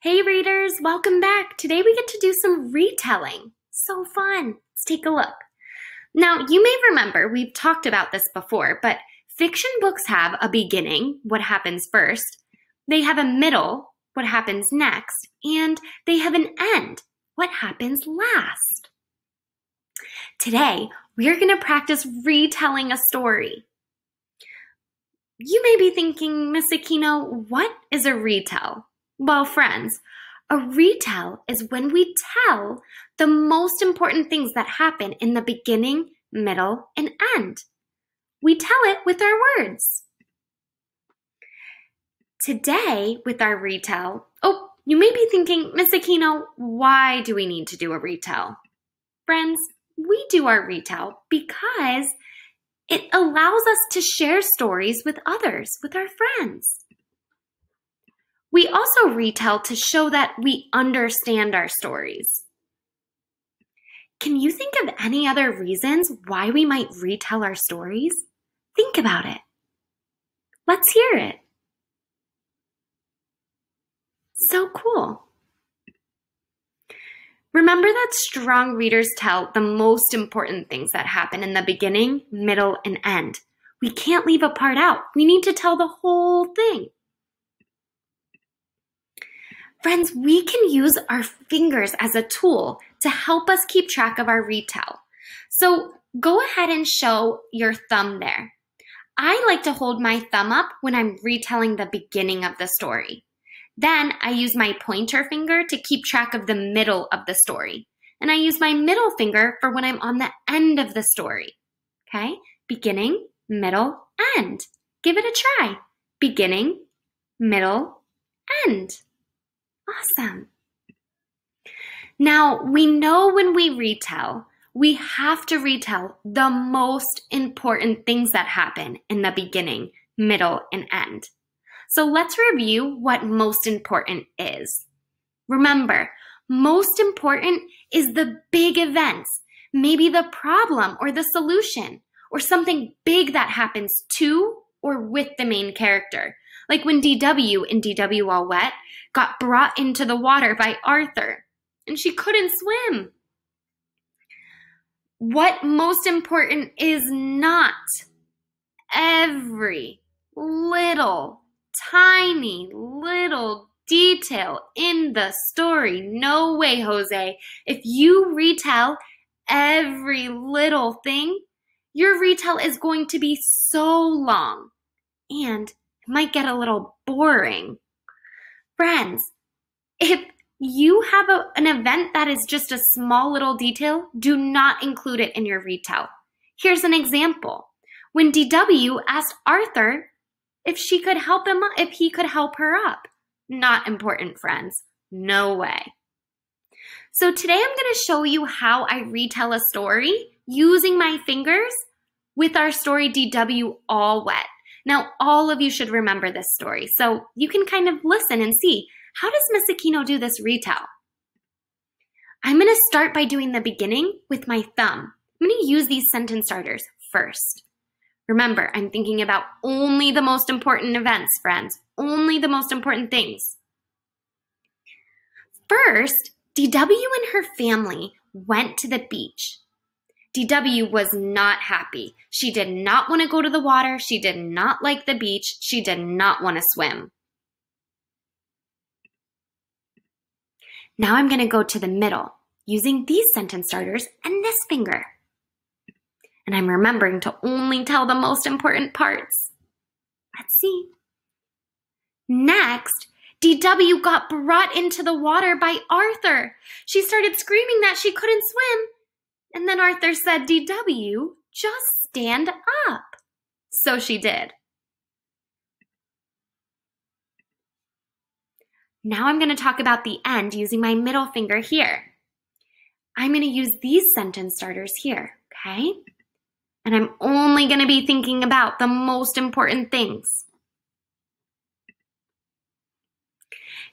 Hey readers, welcome back. Today we get to do some retelling. So fun. Let's take a look. Now, you may remember we've talked about this before, but fiction books have a beginning, what happens first. They have a middle, what happens next, and they have an end, what happens last. Today, we are going to practice retelling a story. You may be thinking, Miss Aquino, what is a retell? Well, friends, a retell is when we tell the most important things that happen in the beginning, middle, and end. We tell it with our words. Today, with our retell, you may be thinking, Miss Aquino, why do we need to do a retell? Friends, we do our retell because it allows us to share stories with others, with our friends. We also retell to show that we understand our stories. Can you think of any other reasons why we might retell our stories? Think about it. Let's hear it. So cool. Remember that strong readers tell the most important things that happen in the beginning, middle, and end. We can't leave a part out. We need to tell the whole thing. Friends, we can use our fingers as a tool to help us keep track of our retell. So go ahead and show your thumb there. I like to hold my thumb up when I'm retelling the beginning of the story. Then I use my pointer finger to keep track of the middle of the story. And I use my middle finger for when I'm on the end of the story. Okay? Beginning, middle, end. Give it a try. Beginning, middle, end. Awesome. Now, we know when we retell, we have to retell the most important things that happen in the beginning, middle, and end. So let's review what most important is. Remember, most important is the big events, maybe the problem or the solution, or something big that happens to or with the main character. Like when DW in DW All Wet got brought into the water by Arthur, and she couldn't swim. What most important is not every little, tiny little detail in the story. No way, Jose. If you retell every little thing, your retell is going to be so long and it might get a little boring. Friends, if you have an event that is just a small little detail, do not include it in your retell. Here's an example. When DW asked Arthur if he could help her up. Not important, friends. No way. So today I'm going to show you how I retell a story using my fingers with our story DW All Wet. Now, all of you should remember this story, so you can kind of listen and see, how does Miss Aquino do this retell? I'm going to start by doing the beginning with my thumb. I'm going to use these sentence starters first. Remember, I'm thinking about only the most important events, friends. Only the most important things. First, DW and her family went to the beach. DW was not happy. She did not want to go to the water. She did not like the beach. She did not want to swim. Now I'm going to go to the middle using these sentence starters and this finger. And I'm remembering to only tell the most important parts. Let's see. Next, DW got brought into the water by Arthur. She started screaming that she couldn't swim. And then Arthur said, DW, just stand up. So she did. Now I'm going to talk about the end using my middle finger here. I'm going to use these sentence starters here, okay? And I'm only going to be thinking about the most important things.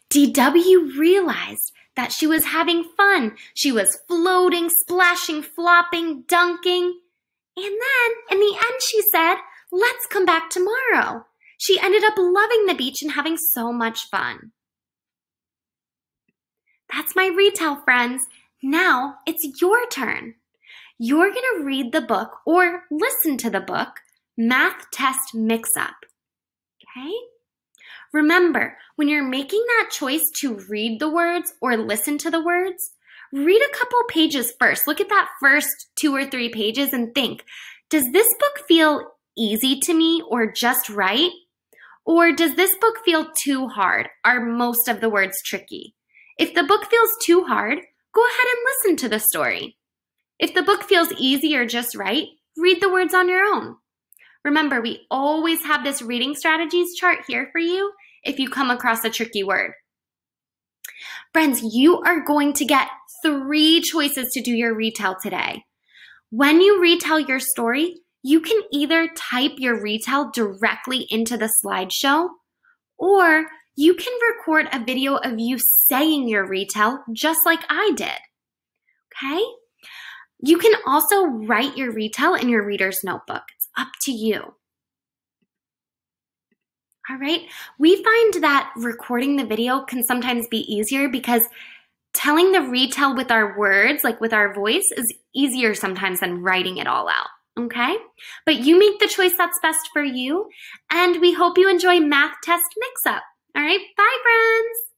DW realized that she was having fun. She was floating, splashing, flopping, dunking. And then, in the end, she said, let's come back tomorrow. She ended up loving the beach and having so much fun. That's my retell, friends. Now it's your turn. You're going to read the book or listen to the book, Math Test Mix-Up. Okay? Remember, when you're making that choice to read the words or listen to the words, read a couple pages first. Look at that first 2 or 3 pages and think, does this book feel easy to me or just right? Or does this book feel too hard? Are most of the words tricky? If the book feels too hard, go ahead and listen to the story. If the book feels easy or just right, read the words on your own. Remember, we always have this reading strategies chart here for you if you come across a tricky word. Friends, you are going to get 3 choices to do your retell today. When you retell your story, you can either type your retell directly into the slideshow, or you can record a video of you saying your retell just like I did. Okay? You can also write your retell in your reader's notebook. It's up to you. All right? We find that recording the video can sometimes be easier because telling the retell with our words, like with our voice, is easier sometimes than writing it all out. Okay? But you make the choice that's best for you, and we hope you enjoy Math Test Mix-Up. All right? Bye, friends!